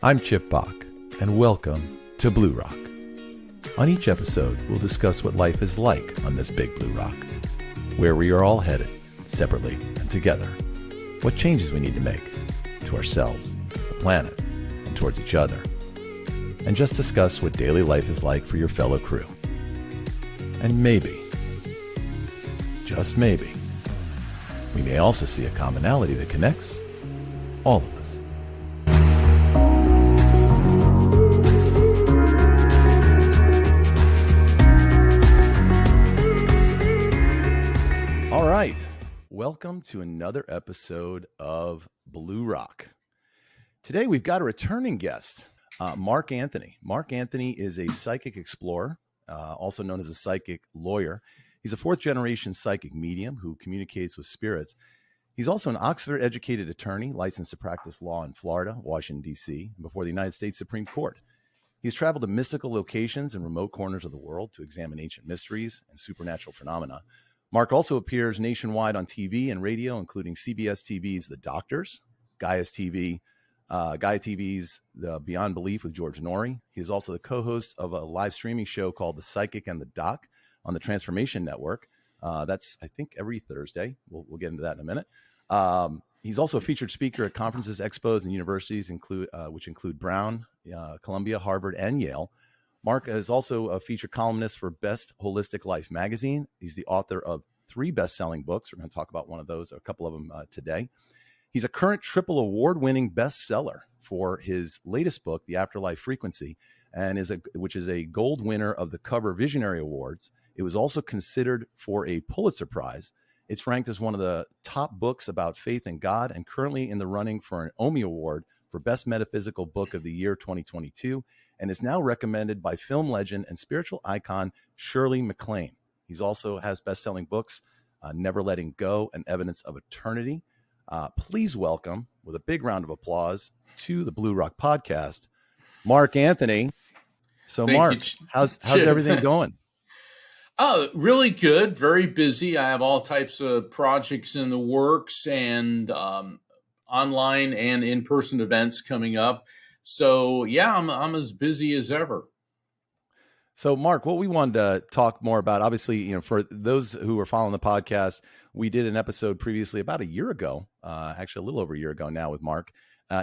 I'm Chip Bach, and welcome to BluRock. On each episode, we'll discuss what life is like on this big blue rock, where we are all headed, separately and together, what changes we need to make to ourselves, the planet, and towards each other, and just discuss what daily life is like for your fellow crew. And maybe, just maybe, we may also see a commonality that connects all of us. All right, welcome to another episode of BluRock. Today we've got a returning guest, Mark Anthony. Mark Anthony is a psychic explorer, also known as a psychic lawyer. He's a fourth-generation psychic medium who communicates with spirits. He's also an Oxford-educated attorney, licensed to practice law in Florida, Washington, D.C., and before the United States Supreme Court. He's traveled to mystical locations in remote corners of the world to examine ancient mysteries and supernatural phenomena. Mark also appears nationwide on TV and radio, including CBS TV's The Doctors, Gaia TV's The Beyond Belief with George Noory. He is also the co-host of a live streaming show called The Psychic and the Doc on the Transformation Network. That's, I think, every Thursday. We'll get into that in a minute. He's also a featured speaker at conferences, expos, and universities, which include Brown, Columbia, Harvard, and Yale. Mark is also a featured columnist for Best Holistic Life magazine. He's the author of 3 best-selling books. We're going to talk about one of those, a couple of them today. He's a current triple award-winning bestseller for his latest book, The Afterlife Frequency, and which is a gold winner of the COVR VISIONARY Awards. It was also considered for a Pulitzer Prize. It's ranked as one of the top books about faith in God and currently in the running for an OMMIE Award for Best Metaphysical Book of the Year 2022, and is now recommended by film legend and spiritual icon Shirley MacLaine. He's also has best-selling books, Never Letting Go and Evidence of Eternity. Please welcome, with a big round of applause, to the BluRock podcast, Mark Anthony. So, Thank Mark, how's everything going? Oh, really good. Very busy. I have all types of projects in the works and online and in-person events coming up. So, yeah, I'm as busy as ever. So, Mark, what we wanted to talk more about, obviously, for those who are following the podcast, we did an episode previously about a year ago, actually a little over a year ago now with Mark.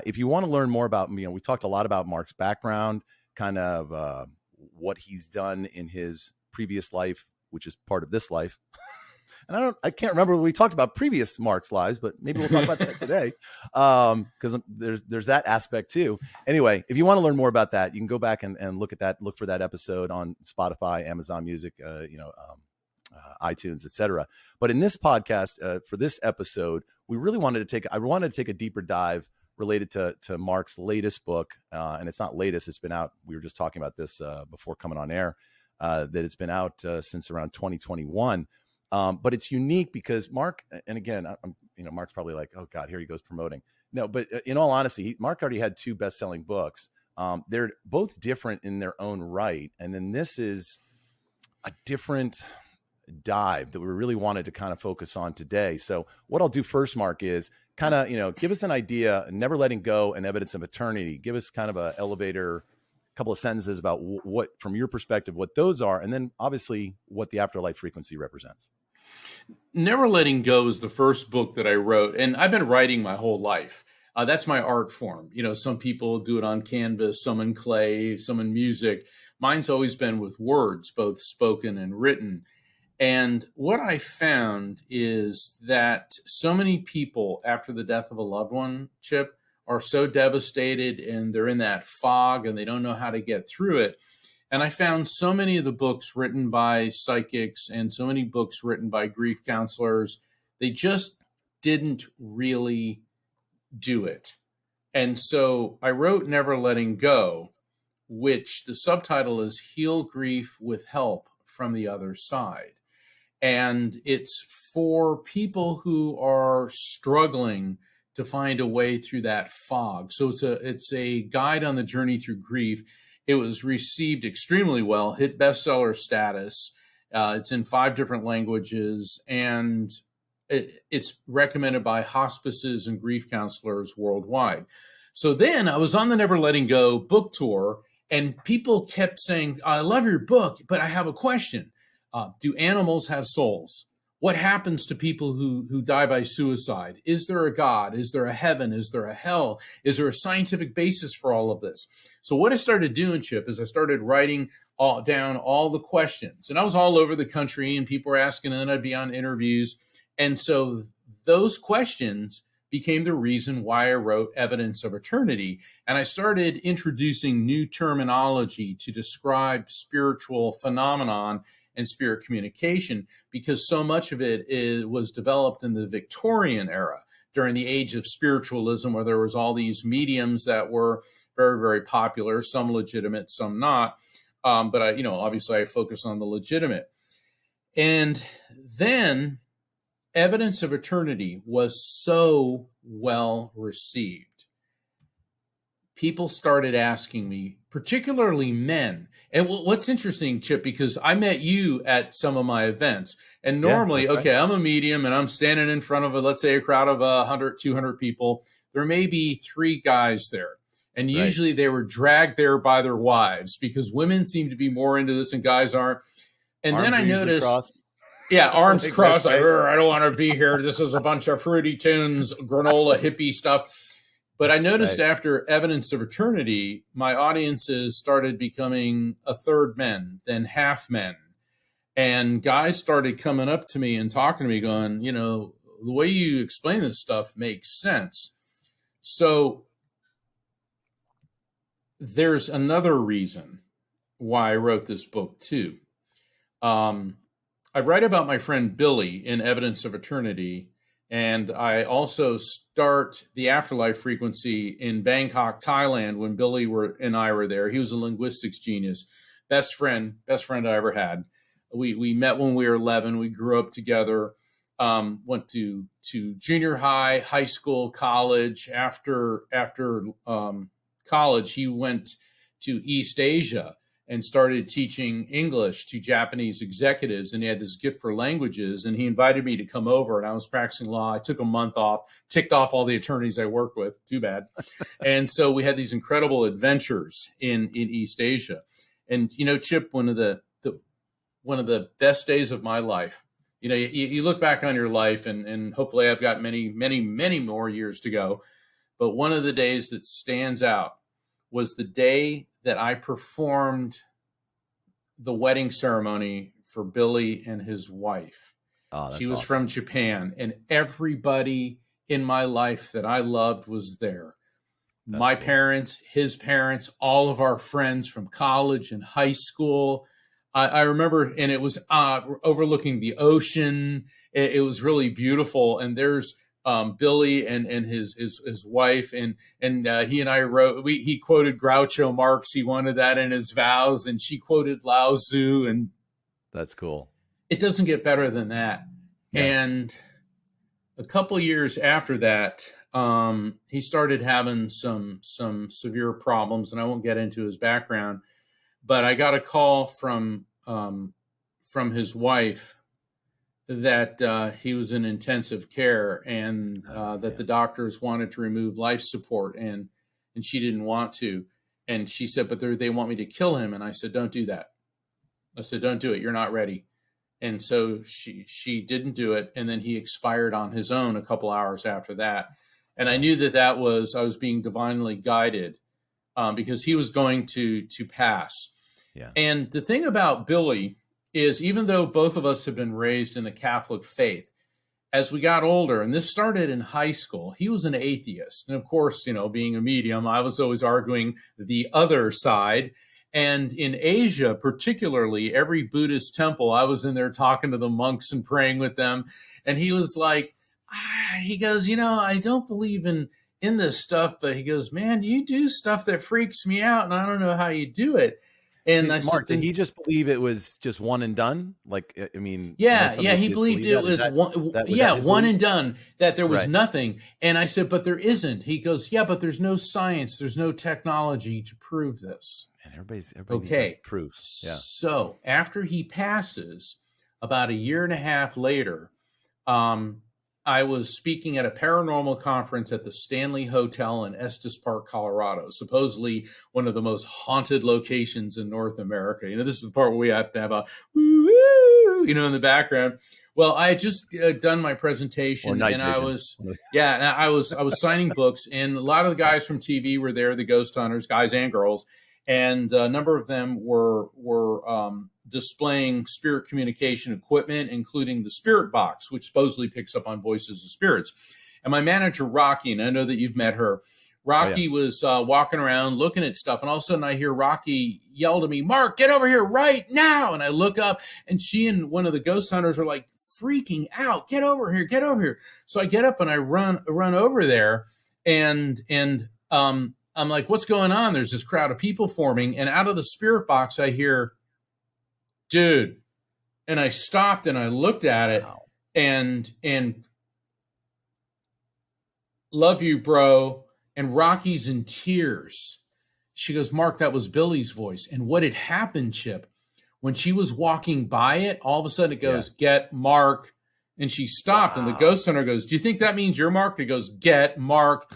If you want to learn more about, we talked a lot about Mark's background, kind of what he's done in his previous life, which is part of this life. And I can't remember what we talked about previous Mark's lives, but maybe we'll talk about that today, because there's that aspect too. Anyway, if you want to learn more about that, you can go back and look for that episode on Spotify, Amazon Music, iTunes, etc. But in this podcast, for this episode, I wanted to take a deeper dive related to Mark's latest book, and it's not latest; it's been out. We were just talking about this before coming on air. That it's been out since around 2021. But it's unique because Mark, and again, Mark's probably like, oh God, here he goes promoting. No, but in all honesty, Mark already had 2 best-selling books. They're both different in their own right. And then this is a different dive that we really wanted to kind of focus on today. So what I'll do first, Mark, is kind of, give us an idea, Never Letting Go and Evidence of Eternity. Give us kind of a elevator, couple of sentences about what, from your perspective, what those are, and then obviously what the Afterlife Frequency represents. Never Letting Go is the first book that I wrote, and I've been writing my whole life. That's my art form. Some people do it on canvas, some in clay, some in music. Mine's always been with words, both spoken and written. And what I found is that so many people, after the death of a loved one, Chip, are so devastated and they're in that fog and they don't know how to get through it. And I found so many of the books written by psychics and so many books written by grief counselors, they just didn't really do it. And so I wrote Never Letting Go, which the subtitle is Heal Grief with Help from the Other Side. And it's for people who are struggling to find a way through that fog. So it's a guide on the journey through grief. It was received extremely well, hit bestseller status. It's in 5 different languages, and it's recommended by hospices and grief counselors worldwide. So then I was on the Never Letting Go book tour, and people kept saying, I love your book, but I have a question. Do animals have souls? What happens to people who die by suicide? Is there a God? Is there a heaven? Is there a hell? Is there a scientific basis for all of this? So what I started doing, Chip, is I started writing down all the questions. And I was all over the country, and people were asking, and then I'd be on interviews. And so those questions became the reason why I wrote Evidence of Eternity. And I started introducing new terminology to describe spiritual phenomenon and spirit communication, because so much of it was developed in the Victorian era, during the age of spiritualism, where there was all these mediums that were very, very popular, some legitimate, some not. But I, obviously I focus on the legitimate. And then Evidence of Eternity was so well received. People started asking me, particularly men. And what's interesting, Chip, because I met you at some of my events. And normally, right. I'm a medium and I'm standing in front of let's say a crowd of 100, 200 people. There may be 3 guys there. And usually they were dragged there by their wives, because women seem to be more into this and guys aren't. And then I noticed, arms crossed, like, I don't want to be here. This is a bunch of Fruity Tunes, granola, hippie stuff. But I noticed after Evidence of Eternity, my audiences started becoming a third men, then half men. And guys started coming up to me and talking to me going, the way you explain this stuff makes sense. So there's another reason why I wrote this book too. I write about my friend Billy in Evidence of Eternity, and I also start the Afterlife Frequency in Bangkok, Thailand, when Billy and I were there. He was a linguistics genius, best friend I ever had. We met when we were 11. We grew up together, went to junior high, high school, college. After college, he went to East Asia and started teaching English to Japanese executives. And he had this gift for languages. And he invited me to come over, and I was practicing law. I took a month off, ticked off all the attorneys I worked with. Too bad. And so we had these incredible adventures in East Asia. And, Chip, one of the best days of my life, you look back on your life, and hopefully I've got many, many, many more years to go. But one of the days that stands out was the day that I performed the wedding ceremony for Billy and his wife. She was awesome. From Japan, and everybody in my life that I loved was there. That's my cool. Parents, his parents, all of our friends from college and high school. I remember, and it was overlooking the ocean. It was really beautiful. And there's Billy and his wife, and he and I wrote. He quoted Groucho Marx. He wanted that in his vows, and she quoted Lao Tzu. And that's cool. It doesn't get better than that. Yeah. And a couple years after that, he started having some severe problems, and I won't get into his background. But I got a call from his wife that he was in intensive care, and that the doctors wanted to remove life support, and she didn't want to. And she said, but they want me to kill him. And I said, don't do that. I said, don't do it. You're not ready. And so she didn't do it. And then he expired on his own a couple hours after that. And I knew that I was being divinely guided, because he was going to pass. Yeah. And the thing about Billy is, even though both of us have been raised in the Catholic faith, as we got older, and this started in high school, he was an atheist. And of course, being a medium, I was always arguing the other side. And in Asia, particularly, every Buddhist temple, I was in there talking to the monks and praying with them. And he was like, he goes, I don't believe in this stuff, but he goes, man, you do stuff that freaks me out, and I don't know how you do it. And I Mark, said, did he just believe it was just one and done? Like, I mean, he believed it was one and done, that there was nothing. And I said, but there isn't. He goes, yeah, but there's no science, there's no technology to prove this. And everybody needs proof. Yeah. So after he passes, about a year and a half later, I was speaking at a paranormal conference at the Stanley Hotel in Estes Park, Colorado, supposedly one of the most haunted locations in North America. This is the part where we have to have a woo, in the background. Well, I had just done my presentation, and I was signing books, and a lot of the guys from TV were there, the ghost hunters, guys and girls, and a number of them were displaying spirit communication equipment, including the spirit box, which supposedly picks up on voices of spirits. And my manager, Rocky, and I know that you've met her, Rocky was walking around looking at stuff, and all of a sudden I hear Rocky yell to me, "Mark, get over here right now!" And I look up, and she and one of the ghost hunters are like freaking out. "Get over here! Get over here!" So I get up and I run over there, and I'm like, "What's going on?" There's this crowd of people forming, and out of the spirit box I hear, "Dude," and I stopped and I looked at it, and "Love you, bro." And Rocky's in tears. She goes, "Mark, that was Billy's voice." And what had happened, Chip, when she was walking by it, all of a sudden it goes, "Get Mark." And she stopped, and the ghost hunter goes, "Do you think that means you're Mark?" It goes, "Get Mark."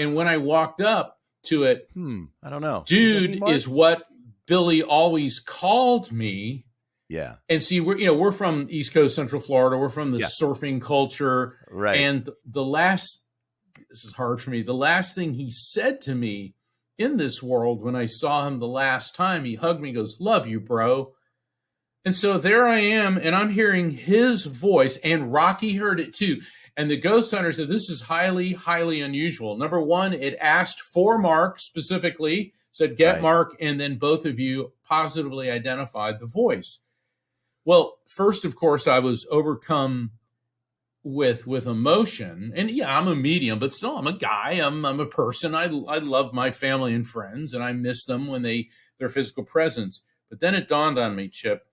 And when I walked up to it, I don't know. "Dude" is what Billy always called me. Yeah. And see, we're from East Coast, Central Florida. We're from the surfing culture. Right. And this is hard for me. The last thing he said to me in this world, when I saw him the last time, he hugged me and goes, "Love you, bro." And so there I am, and I'm hearing his voice, and Rocky heard it too. And the ghost hunter said, "This is highly, highly unusual." Number one, it asked for Mark specifically, said, "Get Mark," and then both of you positively identified the voice. Well, first, of course, I was overcome with emotion, and I'm a medium, but still I'm a guy. I'm a person. I love my family and friends, and I miss them when their physical presence. But then it dawned on me, Chip,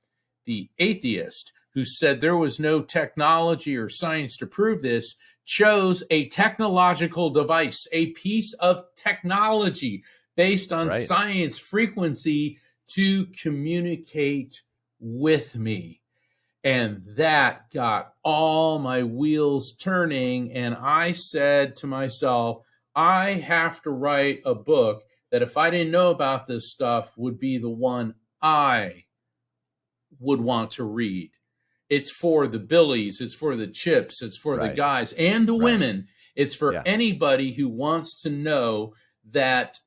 the atheist who said there was no technology or science to prove this chose a technological device, a piece of technology based on science frequency to communicate with me. And that got all my wheels turning. And I said to myself, I have to write a book that, if I didn't know about this stuff, would be the one I would want to read. It's for the Billies, it's for the Chips, it's for the guys and the women. It's for anybody who wants to know that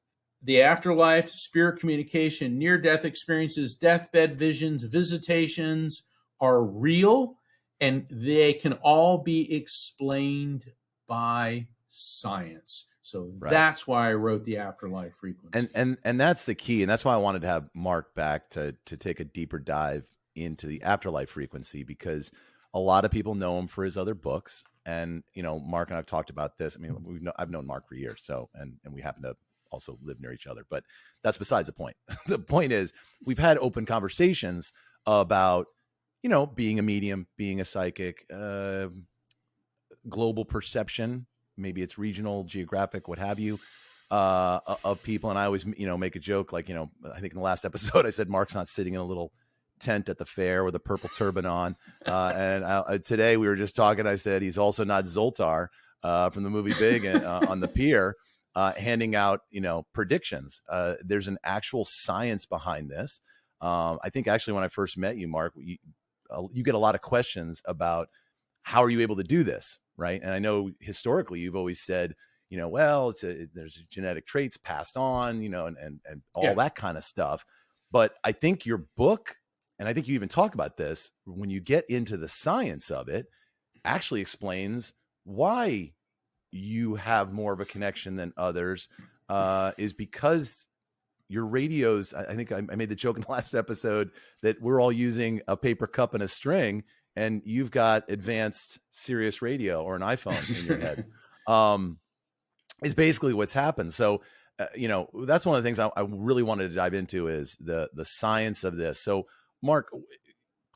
the afterlife, spirit communication, near-death experiences, deathbed visions, visitations are real, and they can all be explained by science. So that's why I wrote the Afterlife Frequency. And that's the key. And that's why I wanted to have Mark back to take a deeper dive into the Afterlife Frequency, because a lot of people know him for his other books. And, Mark and I've talked about this. I mean, I've known Mark for years. So, and we happen to also live near each other, but that's besides the point. The point is, we've had open conversations about, being a medium, being a psychic, global perception, maybe it's regional, geographic, what have you, of people. And I always, make a joke, like, I think in the last episode, I said, Mark's not sitting in a little tent at the fair with a purple turban on. And today we were just talking, I said, he's also not Zoltar from the movie Big on the pier, handing out, predictions. There's an actual science behind this. I think actually when I first met you, Mark, you get a lot of questions about how are you able to do this, right? And I know historically you've always said, well, there's genetic traits passed on, and all that kind of stuff. But I think your book, and I think you even talk about this, when you get into the science of it, actually explains why you have more of a connection than others, is because your radios, I think I made the joke in the last episode that we're all using a paper cup and a string, and you've got advanced Sirius radio or an iPhone in your head, is basically what's happened. So, that's one of the things I really wanted to dive into, is the science of this. So, Mark,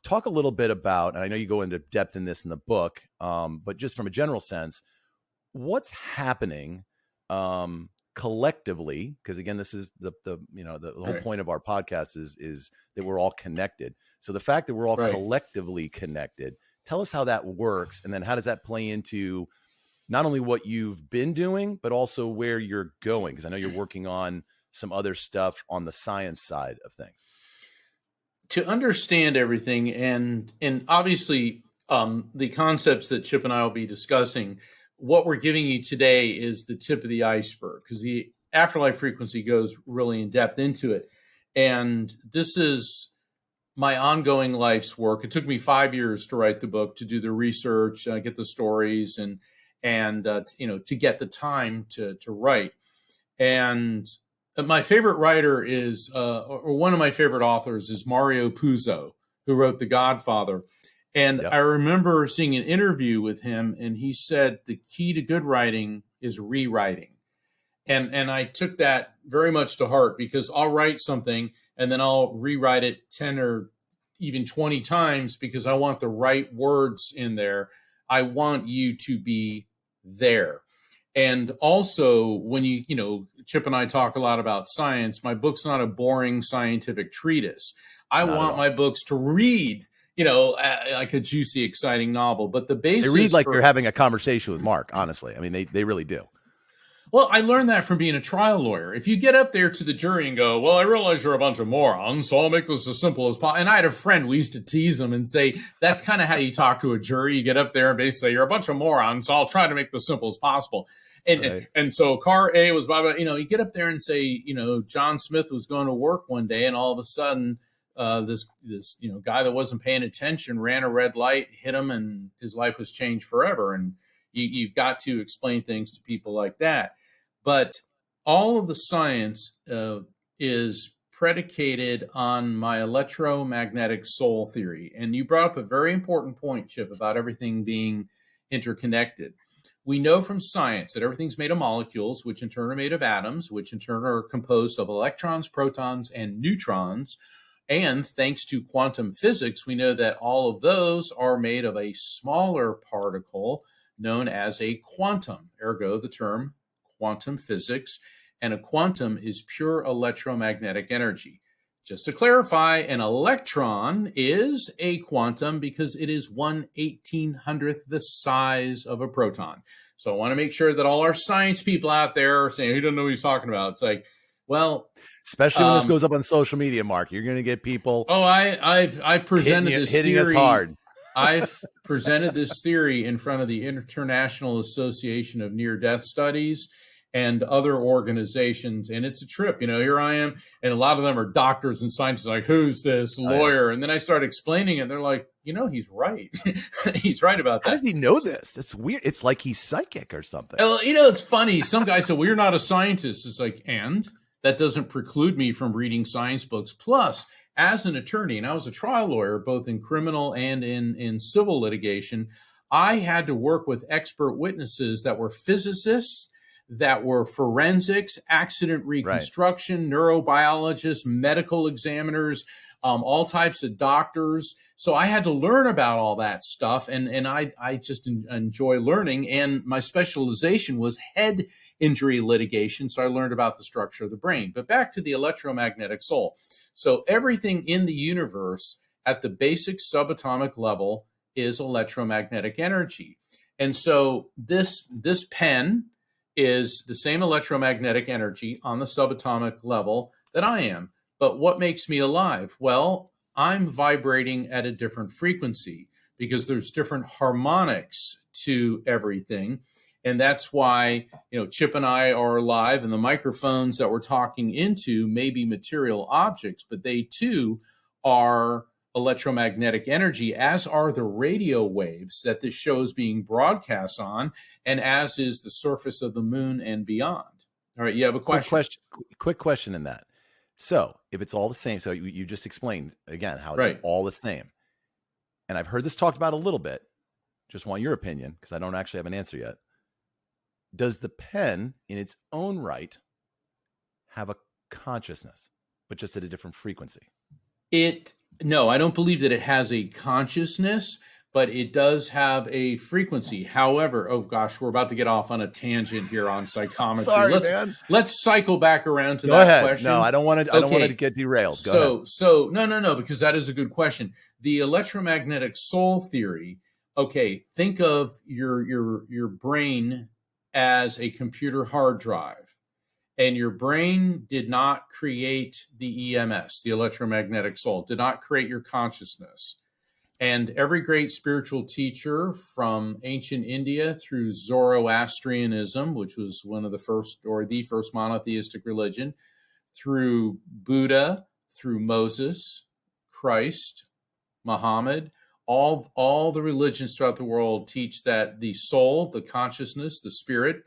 talk a little bit about, and I know you go into depth in this in the book, but just from a general sense, what's happening collectively, because again, this is the whole point of our podcast is that we're all connected. So the fact that we're all collectively connected, Tell us how that works. And then how does that play into not only what you've been doing, but also where you're going? Because I know you're working on some other stuff on the science side of things. To understand everything, and obviously the concepts that Chip and I will be discussing, what we're giving you today is the tip of the iceberg, because the Afterlife Frequency goes really in depth into it. And this is my ongoing life's work. It took me 5 years to write the book, to do the research, get the stories, and to get the time to write. And my favorite writer is, or one of my favorite authors is Mario Puzo, who wrote The Godfather. And Yep. I remember seeing an interview with him, and he said the key to good writing is rewriting. And I took that very much to heart, because I'll write something and then I'll rewrite it 10 or even 20 times because I want the right words in there. I want you to be there. And also, when Chip and I talk a lot about science, my book's not a boring scientific treatise. I want my books to read, like a juicy, exciting novel. But the basis, they read like you're having a conversation with Mark, honestly. I mean, they really do. Well, I learned that from being a trial lawyer. If you get up there to the jury and go, well, I realize you're a bunch of morons, so I'll make this as simple as possible. And I had a friend, we used to tease him and say, that's kind of how you talk to a jury. You get up there and basically say, you're a bunch of morons, so I'll try to make this simple as possible. And so car A was blah, blah, you get up there and say, John Smith was going to work one day, and all of a sudden, this guy that wasn't paying attention ran a red light, hit him, and his life was changed forever. And you've got to explain things to people like that. But all of the science is predicated on my electromagnetic soul theory. And you brought up a very important point, Chip, about everything being interconnected. We know from science that everything's made of molecules, which in turn are made of atoms, which in turn are composed of electrons, protons, and neutrons. And thanks to quantum physics, we know that all of those are made of a smaller particle known as a quantum, ergo the term quantum physics. And a quantum is pure electromagnetic energy. Just to clarify, an electron is a quantum because it is 1/1800th the size of a proton. So I want to make sure that all our science people out there are saying, he doesn't know what he's talking about. It's like, well, especially when this goes up on social media, Mark, you're going to get people. Oh, I've presented this hitting theory. Us hard. I've presented this theory in front of the International Association of Near-Death Studies and other organizations, and it's a trip. Here I am, and a lot of them are doctors and scientists, like, who's this lawyer? And then I start explaining it, and they're like, he's right. He's right about that. How does he know this? It's weird. It's like he's psychic or something. Well, it's funny. Some guy said, well, you're not a scientist. It's like, and that doesn't preclude me from reading science books. Plus, as an attorney, and I was a trial lawyer, both in criminal and in civil litigation, I had to work with expert witnesses that were physicists, that were forensics, accident reconstruction, neurobiologists, medical examiners, all types of doctors. So I had to learn about all that stuff, and I just enjoy learning. And my specialization was head injury litigation, so I learned about the structure of the brain. But back to the electromagnetic soul. So everything in the universe at the basic subatomic level is electromagnetic energy. And so this pen is the same electromagnetic energy on the subatomic level that I am. But what makes me alive? Well, I'm vibrating at a different frequency because there's different harmonics to everything. And that's why, Chip and I are alive, and the microphones that we're talking into may be material objects, but they too are electromagnetic energy, as are the radio waves that this show is being broadcast on, and as is the surface of the moon and beyond. All right, you have a question? Quick question in that. So if it's all the same, so you just explained again how it's all the same. And I've heard this talked about a little bit. Just want your opinion, because I don't actually have an answer yet. Does the pen in its own right have a consciousness, but just at a different frequency? No, I don't believe that it has a consciousness, but it does have a frequency. However, oh gosh, we're about to get off on a tangent here on psychometry. Sorry, man. Let's cycle back around to that question. No, I don't want to. I don't want to get derailed. So no, because that is a good question. The electromagnetic soul theory okay, think of your brain as a computer hard drive, and your brain did not create the EMS, the electromagnetic soul, did not create your consciousness. And every great spiritual teacher from ancient India through Zoroastrianism, which was one of the first or the first monotheistic religion, through Buddha, through Moses, Christ, Muhammad, all the religions throughout the world teach that the soul, the consciousness, the spirit,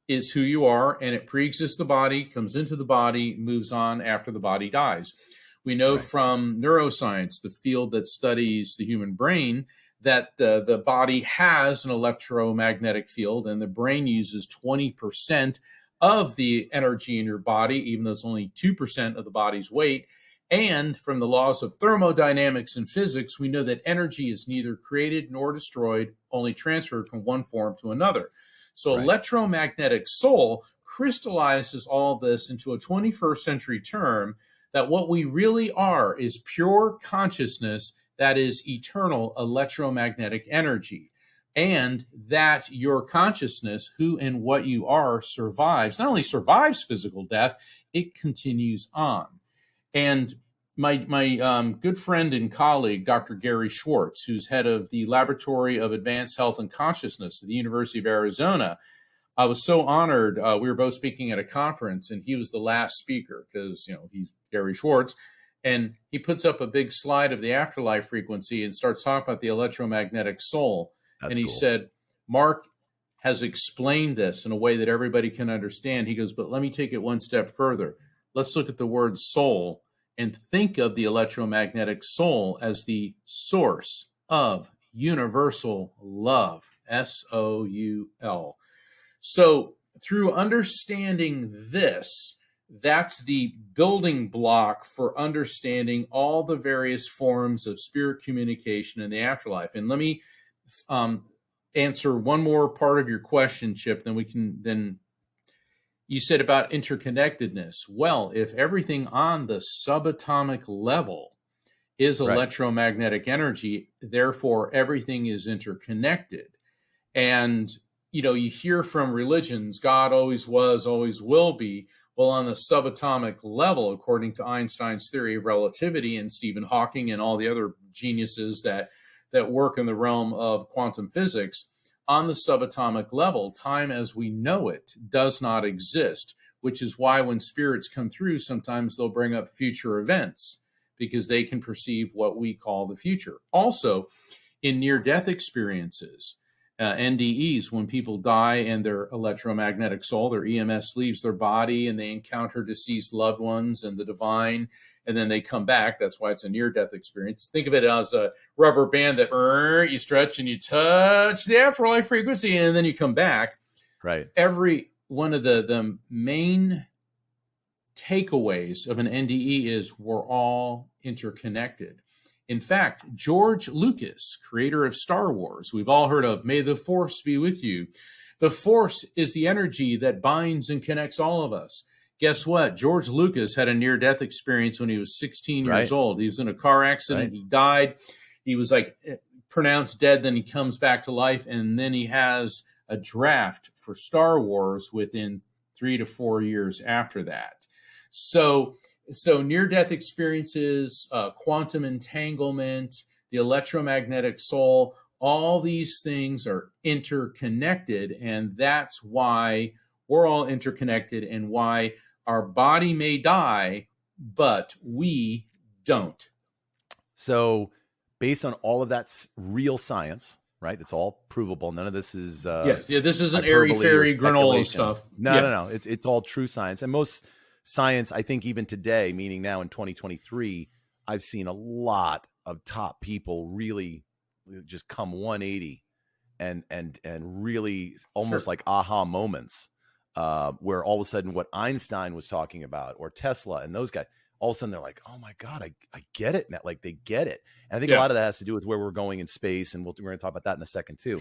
is who you are, and it pre-exists the body, comes into the body, moves on after the body dies. We know from neuroscience, the field that studies the human brain, that the body has an electromagnetic field, and the brain uses 20% of the energy in your body, even though it's only 2% of the body's weight. And from the laws of thermodynamics and physics, we know that energy is neither created nor destroyed, only transferred from one form to another. So electromagnetic soul crystallizes all this into a 21st century term that what we really are is pure consciousness that is eternal electromagnetic energy. And that your consciousness, who and what you are, survives, not only survives physical death, it continues on. And my good friend and colleague, Dr. Gary Schwartz, who's head of the Laboratory of Advanced Health and Consciousness at the University of Arizona, I was so honored. We were both speaking at a conference, and he was the last speaker because, he's Gary Schwartz. And he puts up a big slide of the afterlife frequency and starts talking about the electromagnetic soul. That's and he cool. said, Mark has explained this in a way that everybody can understand. He goes, but let me take it one step further. Let's look at the word soul and think of the electromagnetic soul as the source of universal love, S-O-U-L. So through understanding this, that's the building block for understanding all the various forms of spirit communication in the afterlife. And let me answer one more part of your question, Chip, then you said about interconnectedness. Well, if everything on the subatomic level is electromagnetic energy, therefore everything is interconnected. And, you hear from religions, God always was, always will be. Well, on the subatomic level, according to Einstein's theory of relativity and Stephen Hawking and all the other geniuses that work in the realm of quantum physics, on the subatomic level, time as we know it does not exist, which is why when spirits come through, sometimes they'll bring up future events because they can perceive what we call the future. Also, in near-death experiences, NDEs, when people die and their electromagnetic soul, their EMS leaves their body and they encounter deceased loved ones and the divine, and then they come back. That's why it's a near-death experience. Think of it as a rubber band that you stretch and you touch the afterlife frequency, and then you come back. Right. Every one of the main takeaways of an NDE is we're all interconnected. In fact, George Lucas, creator of Star Wars, we've all heard of, may the Force be with you. The Force is the energy that binds and connects all of us. Guess what? George Lucas had a near-death experience when he was 16 years old. He was in a car accident. He died. He was pronounced dead. Then he comes back to life. And then he has a draft for Star Wars within 3 to 4 years after that. So near-death experiences, quantum entanglement, the electromagnetic soul, all these things are interconnected. And that's why we're all interconnected and why our body may die, but we don't. So based on all of that real science, right? It's all provable. None of this is this isn't airy-fairy granola stuff. No. It's all true science. And most science, I think even today, meaning now in 2023, I've seen a lot of top people really just come 180 and really almost like aha moments. Where all of a sudden what Einstein was talking about or Tesla and those guys, all of a sudden they're like, oh my God, I get it now. Like they get it. And I think a lot of that has to do with where we're going in space. And we're going to talk about that in a second too.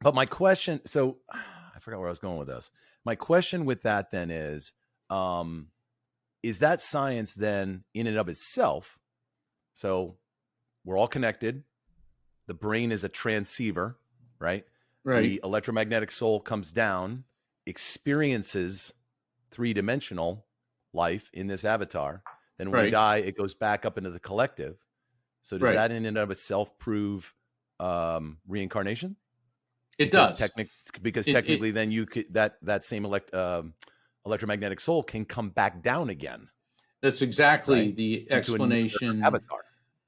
But my question, I forgot where I was going with this. My question with that then is that science then in and of itself? So we're all connected. The brain is a transceiver, right? Right. The electromagnetic soul comes down, experiences three-dimensional life in this avatar. Then when we die, it goes back up into the collective. So does that in and of itself prove reincarnation? It does. Because technically then you could, that same electromagnetic soul can come back down again. That's exactly the explanation. Avatar.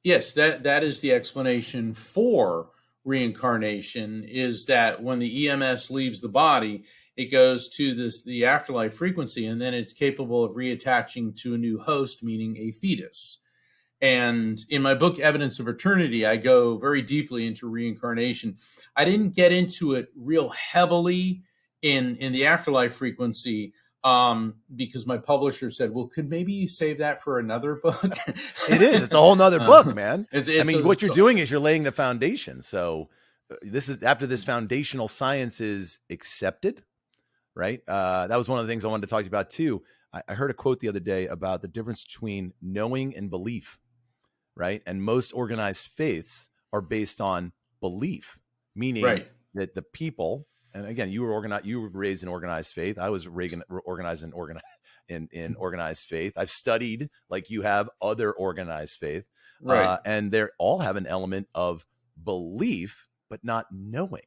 Yes, that is the explanation for reincarnation, is that when the EMS leaves the body, it goes to the afterlife frequency, and then it's capable of reattaching to a new host, meaning a fetus. And in my book, Evidence of Eternity, I go very deeply into reincarnation. I didn't get into it real heavily in the afterlife frequency, because my publisher said, well, could maybe you save that for another book? It is. It's a whole nother book, man. What you're doing is you're laying the foundation. So this is after this foundational science is accepted, right? That was one of the things I wanted to talk to you about too. I heard a quote the other day about the difference between knowing and belief, right? And most organized faiths are based on belief, meaning that the people, and again, you were raised in organized faith. I was organized in organized faith. I've studied, like you have, other organized faith, and they all have an element of belief, but not knowing,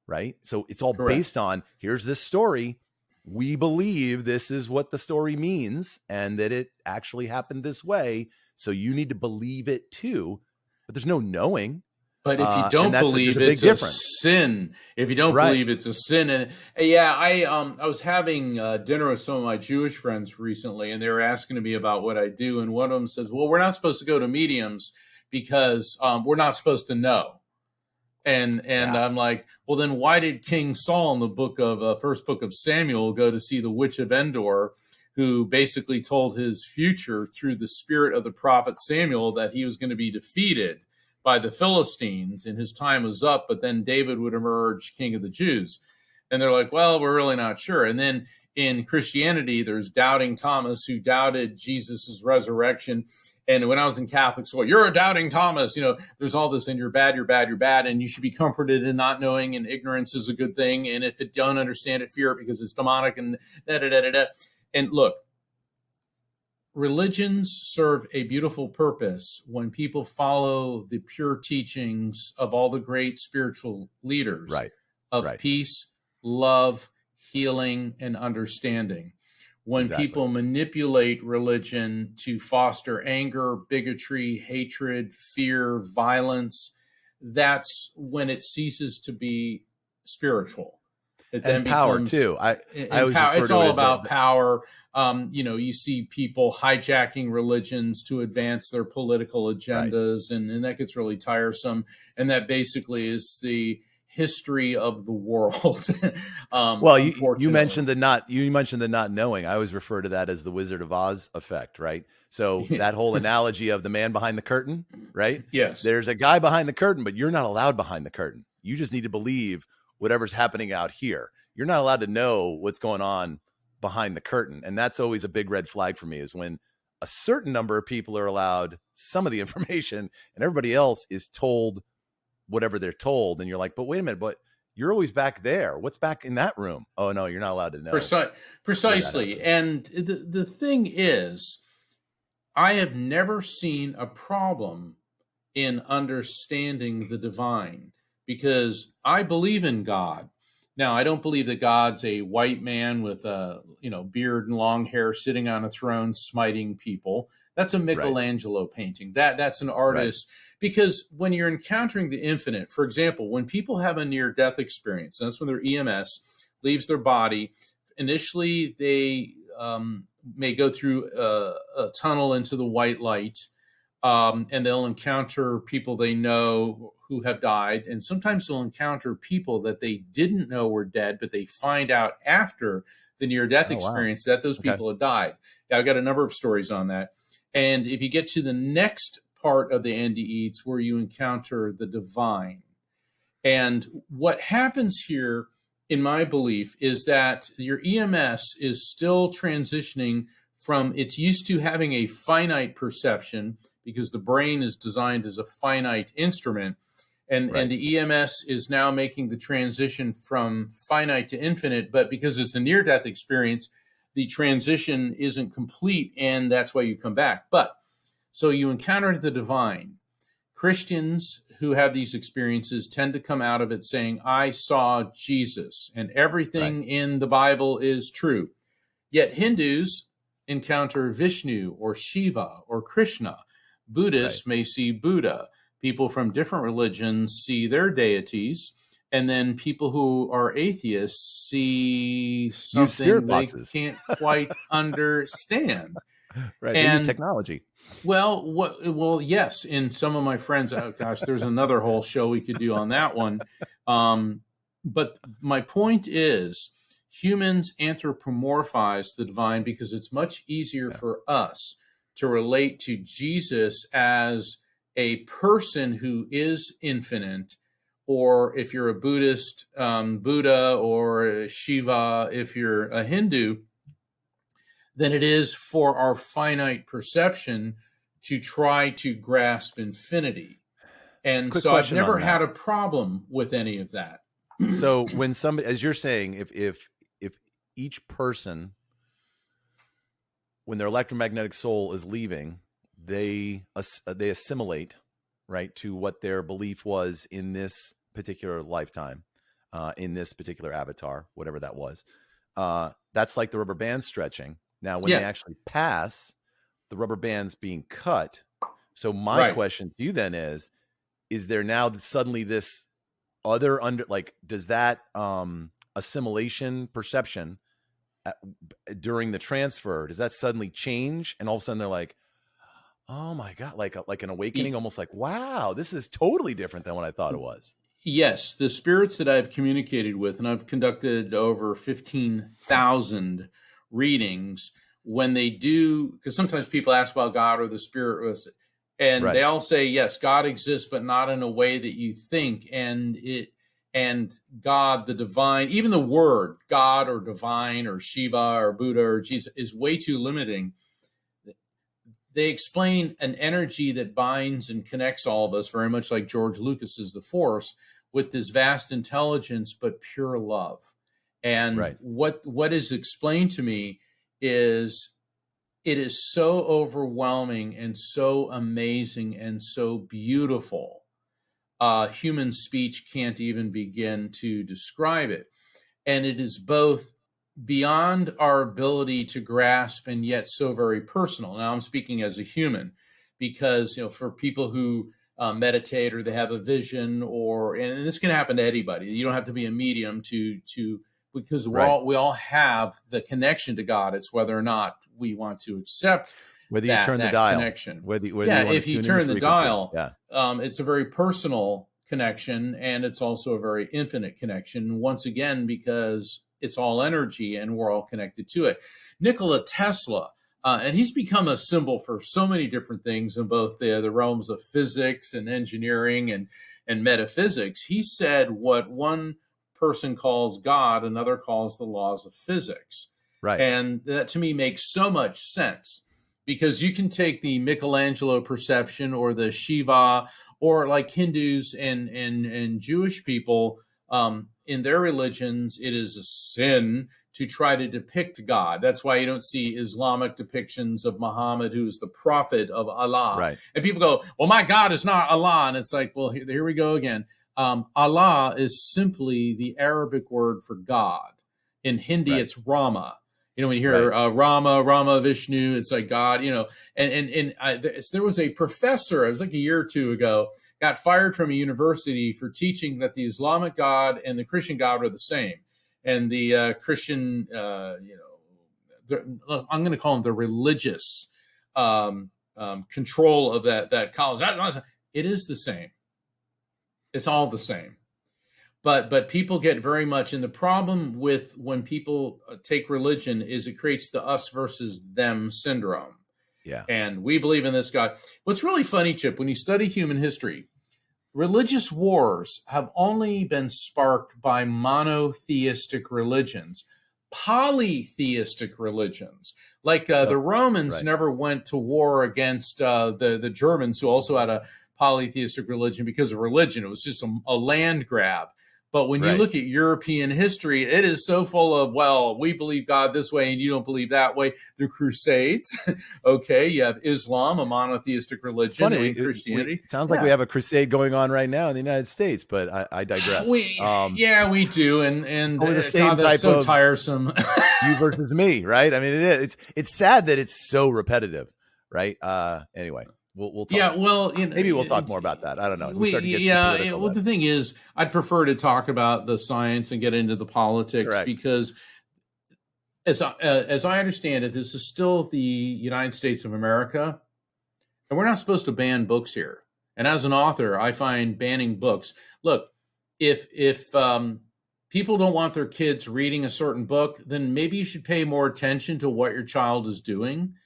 right? So it's all based on, here's this story. We believe this is what the story means, and that it actually happened this way. So you need to believe it too, but there's no knowing. But if you don't believe, it's a sin. If you don't believe, it's a sin. And I was having dinner with some of my Jewish friends recently, and they were asking me about what I do. And one of them says, well, we're not supposed to go to mediums because we're not supposed to know. And I'm like, well, then why did King Saul in the first book of Samuel go to see the witch of Endor, who basically told his future through the spirit of the prophet Samuel that he was going to be defeated by the Philistines and his time was up, but then David would emerge king of the Jews? And they're like, well, we're really not sure. And then in Christianity, there's doubting Thomas, who doubted Jesus's resurrection. And when I was in Catholic school, you're a doubting Thomas, there's all this, and you're bad, and you should be comforted in not knowing, and ignorance is a good thing. And if you don't understand it, fear it because it's demonic, and da-da-da-da-da. And look, religions serve a beautiful purpose when people follow the pure teachings of all the great spiritual leaders of peace, love, healing, and understanding. When people manipulate religion to foster anger, bigotry, hatred, fear, violence, that's when it ceases to be spiritual. It then power becomes, too. It's all about power. You see people hijacking religions to advance their political agendas, and that gets really tiresome. And that basically is the history of the world. Well, you mentioned the not knowing. I always refer to that as the Wizard of Oz effect, right? So that whole analogy of the man behind the curtain, right? Yes. There's a guy behind the curtain, but you're not allowed behind the curtain. You just need to believe whatever's happening out here. You're not allowed to know what's going on behind the curtain. And that's always a big red flag for me, is when a certain number of people are allowed some of the information and everybody else is told whatever they're told. And you're like, but wait a minute, but you're always back there. What's back in that room? Oh no, you're not allowed to know. Precisely. And the thing is, I have never seen a problem in understanding the divine, because I believe in God. Now, I don't believe that God's a white man with a beard and long hair sitting on a throne smiting people. That's a Michelangelo painting. That's an artist. Because when you're encountering the infinite, for example, when people have a near-death experience, that's when their EMS leaves their body. Initially, they may go through a tunnel into the white light, and they'll encounter people they know who have died. And sometimes they'll encounter people that they didn't know were dead, but they find out after the near-death experience that those people have died. Yeah, I've got a number of stories on that. And if you get to the next part of the NDE, it's where you encounter the divine. And what happens here, in my belief, is that your EMS is still transitioning from, it's used to having a finite perception because the brain is designed as a finite instrument. And the EMS is now making the transition from finite to infinite, but because it's a near-death experience, the transition isn't complete, and that's why you come back. But so you encounter the divine. Christians who have these experiences tend to come out of it saying, I saw Jesus, and everything in the Bible is true. Yet Hindus encounter Vishnu or Shiva or Krishna. Buddhists may see Buddha. People from different religions see their deities, and then people who are atheists see something they can't quite understand. Right, they use technology. Well, yes. In some of my friends, oh gosh, there's another whole show we could do on that one. But my point is, humans anthropomorphize the divine because it's much easier for us to relate to Jesus as a person who is infinite, or if you're a Buddhist, Buddha, or Shiva, if you're a Hindu, than it is for our finite perception to try to grasp infinity. And so I've never had a problem with any of that. So when somebody, as you're saying, if each person, when their electromagnetic soul is leaving, they assimilate, right, to what their belief was in this particular lifetime, in this particular avatar, whatever that was. That's like the rubber band stretching. Now, when they actually pass, the rubber band's being cut. So my question to you then is there now suddenly this other does that assimilation perception during the transfer, does that suddenly change? And all of a sudden they're like, oh my God, like an awakening, almost like, wow, this is totally different than what I thought it was. Yes, the spirits that I've communicated with, and I've conducted over 15,000 readings, when they do, because sometimes people ask about God or the spirit, and they all say, yes, God exists, but not in a way that you think. And God, the divine, even the word God or divine or Shiva or Buddha or Jesus is way too limiting. They explain an energy that binds and connects all of us, very much like George Lucas's The Force, with this vast intelligence, but pure love. And what is explained to me is it is so overwhelming and so amazing and so beautiful. Human speech can't even begin to describe it. And it is both beyond our ability to grasp and yet so very personal. Now I'm speaking as a human, because for people who meditate or they have a vision, and this can happen to anybody. You don't have to be a medium because we all have the connection to God. It's whether or not we want to accept whether you turn the dial connection. If you turn the dial, it's a very personal connection, and it's also a very infinite connection. Once again, because it's all energy and we're all connected to it. Nikola Tesla, and he's become a symbol for so many different things in both the realms of physics and engineering and metaphysics. He said what one person calls God, another calls the laws of physics. Right. And that to me makes so much sense, because you can take the Michelangelo perception or the Shiva, or like Hindus and Jewish people, in their religions, it is a sin to try to depict God. That's why you don't see Islamic depictions of Muhammad, who's the prophet of Allah. Right. And people go, well, my God is not Allah. And it's like, well, here we go again. Allah is simply the Arabic word for God. In Hindi, it's Rama. When you hear Rama, Vishnu, it's like God, there was a professor, it was like a year or two ago, got fired from a university for teaching that the Islamic God and the Christian God are the same. And the Christian, I'm going to call them the religious control of that college. It is the same. It's all the same. But people get very much, and the problem with when people take religion is it creates the us versus them syndrome. Yeah. And we believe in this God. What's really funny, Chip, when you study human history, religious wars have only been sparked by monotheistic religions. polytheistic religions. Like the Romans right. never went to war against the Germans, who also had a polytheistic religion because of religion. It was just a land grab. But when you Right. look at European history, it is so full of, well, we believe God this way and you don't believe that way. The Crusades, okay, you have Islam, a monotheistic religion, and Christianity. It sounds like we have a crusade going on right now in the United States, but I digress. We do, and the same type so of tiresome. you versus me, right? I mean, it is. It's sad that it's so repetitive, right? Anyway. We'll talk. Yeah, well, maybe we'll talk more about that. I don't know. Well, the thing is, I'd prefer to talk about the science and get into the politics. Correct. Because, as I understand it, this is still the United States of America, and we're not supposed to ban books here. And as an author, I find banning books. Look, if people don't want their kids reading a certain book, then maybe you should pay more attention to what your child is doing.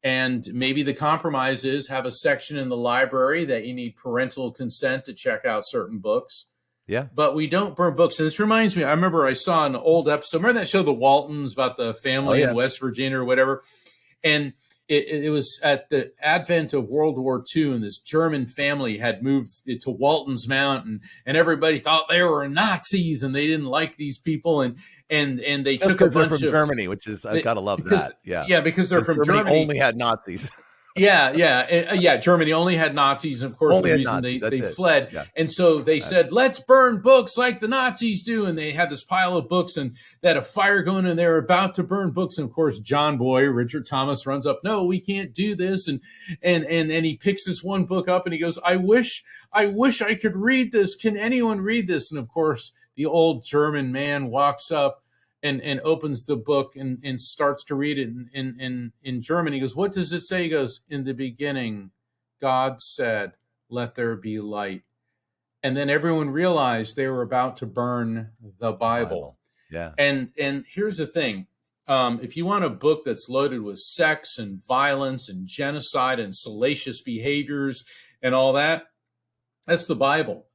And maybe the compromise is have a section in the library that you need parental consent to check out certain books. Yeah. But we don't burn books. And this reminds me, I remember I saw an old episode. Remember that show, The Waltons, about the family in West Virginia or whatever? And it was at the advent of World War II, and this German family had moved to Walton's Mountain, and everybody thought they were Nazis and they didn't like these people. And they just took a bunch from Germany, which is I've got to love that. Yeah, because they're from Germany. Only had Nazis. Germany only had Nazis, and of course the reason they fled. Yeah. And so they said, let's burn books like the Nazis do. And they had this pile of books, and they had a fire going, and they were about to burn books. And of course, John Boy, Richard Thomas, runs up, no, we can't do this. And he picks this one book up, and he goes, I wish I could read this. Can anyone read this? And of course, the old German man walks up and opens the book and starts to read it in German. He goes, what does it say? He goes, in the beginning, God said, let there be light. And then everyone realized they were about to burn the Bible. Yeah. And here's the thing. If you want a book that's loaded with sex and violence and genocide and salacious behaviors and all that, that's the Bible.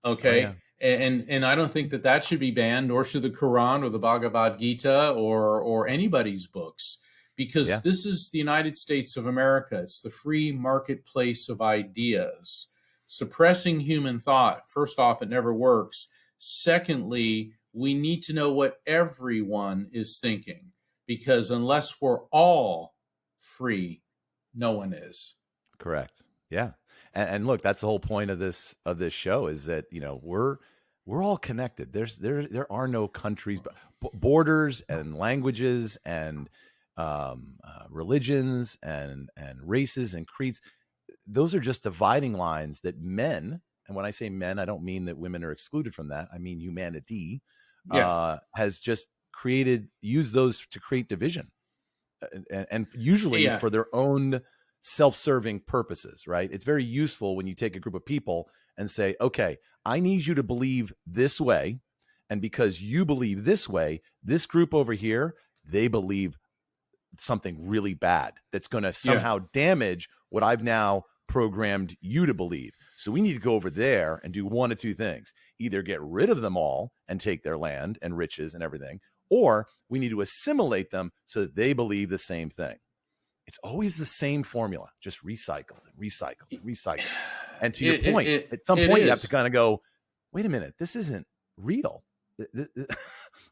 Okay. Oh, yeah. And I don't think that should be banned, nor should the Quran or the Bhagavad Gita or anybody's books, because this is the United States of America. It's the free marketplace of ideas. Suppressing human thought, first off, it never works. Secondly, we need to know what everyone is thinking, because unless we're all free, no one is. Correct. Yeah. And look, that's the whole point of this show, is that, we're all connected. There are no countries, borders and languages and religions and races and creeds. Those are just dividing lines that men, and when I say men, I don't mean that women are excluded from that. I mean humanity has just used those to create division, and usually for their own self-serving purposes, right? It's very useful when you take a group of people and say, okay, I need you to believe this way. And because you believe this way, this group over here, they believe something really bad that's going to somehow damage what I've now programmed you to believe. So we need to go over there and do one of two things: either get rid of them all and take their land and riches and everything, or we need to assimilate them so that they believe the same thing. It's always the same formula, just recycle. And to your point, at some point you have to kind of go, wait a minute, this isn't real.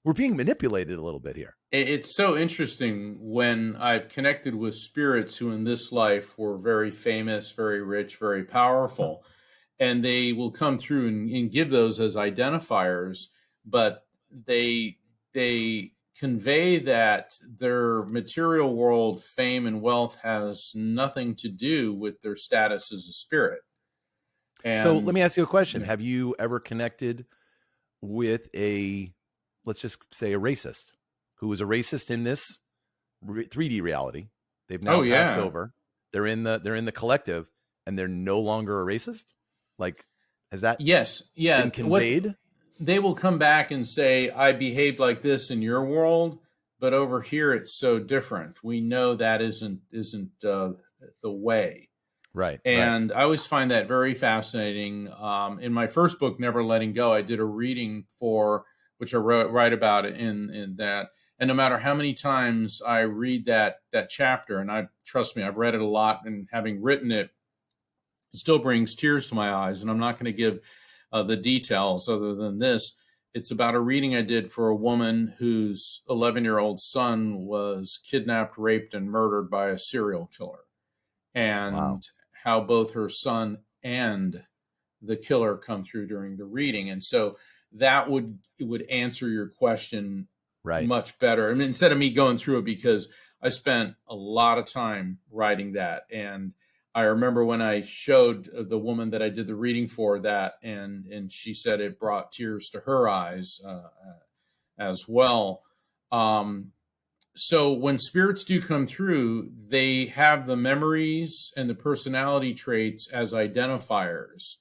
We're being manipulated a little bit here. It's so interesting when I've connected with spirits who in this life were very famous, very rich, very powerful, and they will come through and give those as identifiers, but they convey that their material world fame and wealth has nothing to do with their status as a spirit. And so let me ask you a question. Have you ever connected with let's just say a racist who was a racist in this 3D reality? They've now passed over. They're in the collective, and they're no longer a racist? Like, has that been conveyed? They will come back and say, I behaved like this in your world, but over here it's so different. We know that isn't the way. Right. And I always find that very fascinating. In my first book, Never Letting Go, I did a reading which I write about in that. And no matter how many times I read that chapter, and trust me, I've read it a lot, and having written it, it still brings tears to my eyes. And I'm not going to give the details other than this. It's about a reading I did for a woman whose 11-year-old son was kidnapped, raped, and murdered by a serial killer, and how both her son and the killer come through during the reading. And so that would answer your question much better. I mean, instead of me going through it, because I spent a lot of time writing that. And I remember when I showed the woman that I did the reading for that, and she said it brought tears to her eyes as well. So when spirits do come through, they have the memories and the personality traits as identifiers.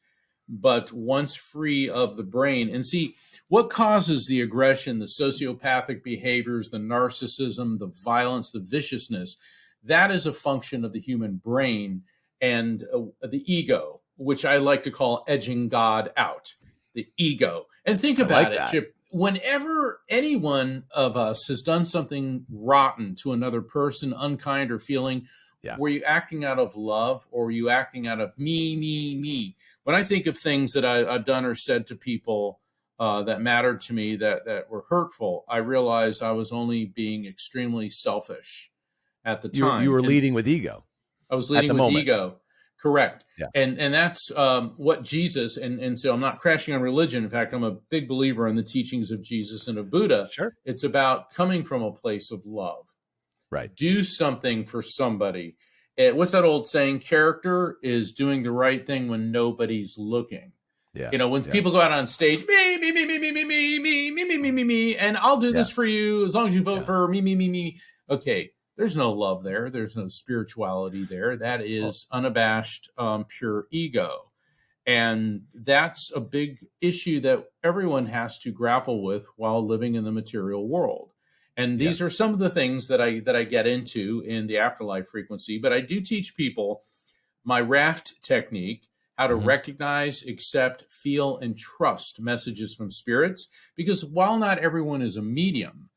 But once free of the brain, and see, what causes the aggression, the sociopathic behaviors, the narcissism, the violence, the viciousness, that is a function of the human brain and the ego, which I like to call edging God out, the ego. And think about it, Chip. Whenever any one of us has done something rotten to another person, unkind or feeling, were you acting out of love, or were you acting out of me? When I think of things that I've done or said to people that mattered to me, that were hurtful, I realized I was only being extremely selfish at the time. You were leading with ego. I was leading with ego. Correct. Yeah. And that's what Jesus, and so I'm not crashing on religion. In fact, I'm a big believer in the teachings of Jesus and of Buddha. Sure. It's about coming from a place of love. Right. Do something for somebody. What's that old saying? Character is doing the right thing when nobody's looking. Yeah. You know, when people go out on stage, me, and I'll do this for you as long as you vote for me. Okay. There's no love there. There's no spirituality there. That is unabashed, pure ego. And that's a big issue that everyone has to grapple with while living in the material world. And these are some of the things that I get into in the Afterlife Frequency. But I do teach people my raft technique, how to recognize, accept, feel, and trust messages from spirits. Because while not everyone is a medium,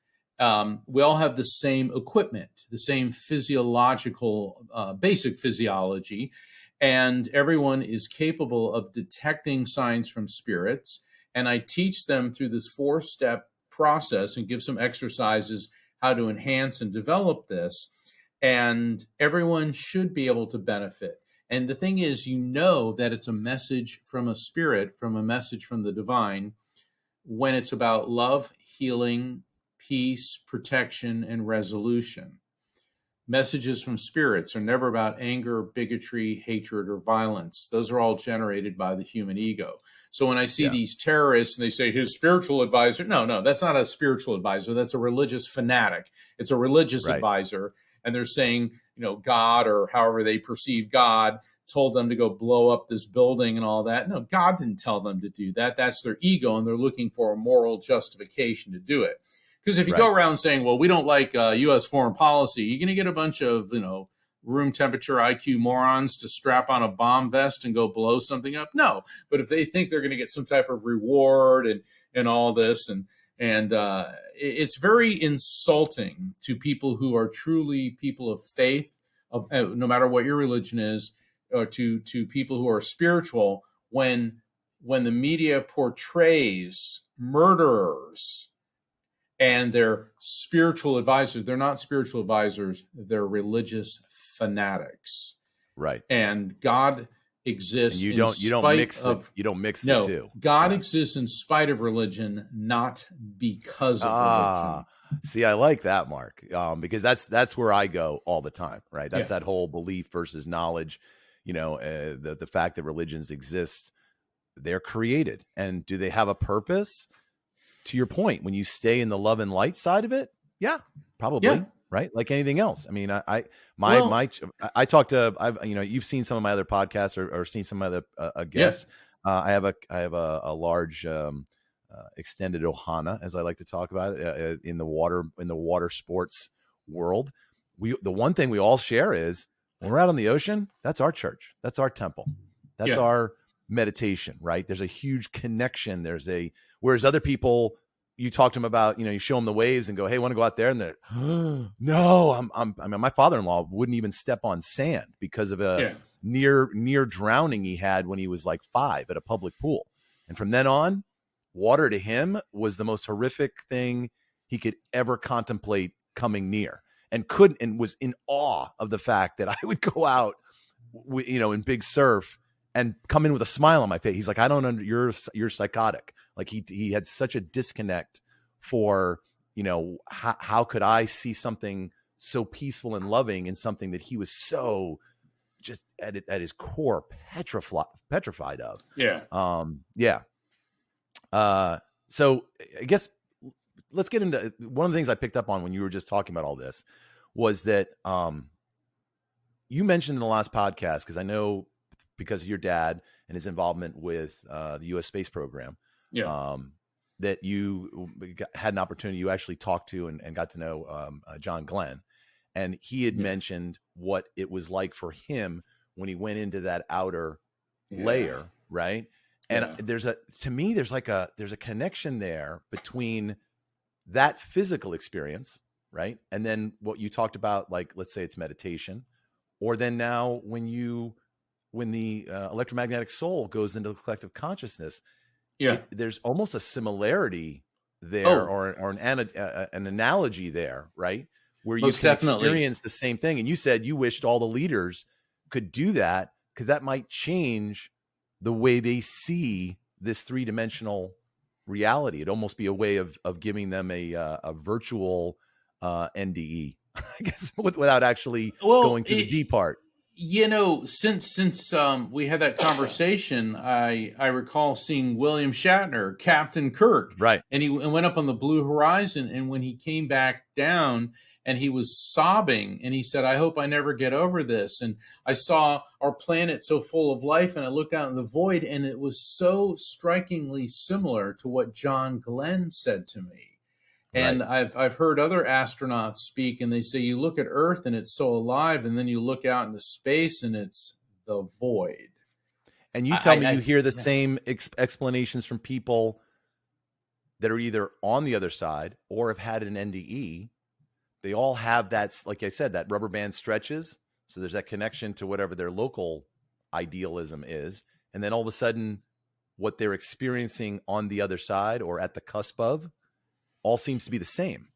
we all have the same equipment, the same physiological, basic physiology, and everyone is capable of detecting signs from spirits. And I teach them through this 4-step process and give some exercises how to enhance and develop this. And everyone should be able to benefit. And the thing is, you know that it's a message from a spirit, from a message from the divine, when it's about love, healing, peace, protection, and resolution. Messages from spirits are never about anger, bigotry, hatred, or violence. Those are all generated by the human ego. So when I see these terrorists and they say his spiritual advisor, no, that's not a spiritual advisor. That's a religious fanatic. It's a religious advisor. And they're saying, God, or however they perceive God, told them to go blow up this building and all that. No, God didn't tell them to do that. That's their ego, and they're looking for a moral justification to do it. Because if you go around saying, well, we don't like U.S. foreign policy, you're going to get a bunch of, room temperature IQ morons to strap on a bomb vest and go blow something up. No, but if they think they're going to get some type of reward and all this, and it's very insulting to people who are truly people of faith, of no matter what your religion is, or to people who are spiritual, when the media portrays murderers and their spiritual advisors. They're not spiritual advisors. They're religious fanatics. Right. And God exists. And you don't mix the two. God exists in spite of religion, not because of religion. See, I like that, Mark, because that's where I go all the time. Right. That's that whole belief versus knowledge. The fact that religions exist, they're created, and do they have a purpose? To your point, when you stay in the love and light side of it, probably, right? Like anything else. I mean, I talk to, you've seen some of my other podcasts or seen some other guests. I have a large extended ohana, as I like to talk about it, in the water sports world. The one thing we all share is when we're out on the ocean, that's our church, that's our temple, that's our meditation, right? There's a huge connection. Whereas other people you talk to them about, you show them the waves and go, hey, want to go out there? And they're, no, I mean, my father-in-law wouldn't even step on sand because of a near drowning he had when he was like 5 at a public pool. And from then on, water to him was the most horrific thing he could ever contemplate coming near, and was in awe of the fact that I would go out, in big surf and come in with a smile on my face. He's like, I don't you're psychotic. Like he had such a disconnect for, how could I see something so peaceful and loving in something that he was so just at his core petrified of. So I guess let's get into one of the things I picked up on when you were just talking about all this was that you mentioned in the last podcast, because I know because of your dad and his involvement with the U.S. space program, that you had an opportunity, you actually talked to and got to know John Glenn. And he had mentioned what it was like for him when he went into that outer layer, right? And there's a connection there between that physical experience, right? And then what you talked about, like, let's say it's meditation, or then now when the electromagnetic soul goes into the collective consciousness, there's almost a similarity there, or an analogy there, right? Where you can experience the same thing. And you said you wished all the leaders could do that, because that might change the way they see this 3-dimensional reality. It'd almost be a way of giving them a virtual NDE, I guess, without actually going to the D part. Since we had that conversation, I recall seeing William Shatner, Captain Kirk, right? And he went up on the blue horizon, and when he came back down, and he was sobbing, and he said, I hope I never get over this. And I saw our planet so full of life, and I looked out in the void, and it was so strikingly similar to what John Glenn said to me. And I've heard other astronauts speak, and they say, you look at Earth and it's so alive, and then you look out into space and it's the void. And you tell me you hear the same explanations from people that are either on the other side or have had an NDE. They all have that, like I said, that rubber band stretches. So there's that connection to whatever their local idealism is. And then all of a sudden, what they're experiencing on the other side or at the cusp of all seems to be the same,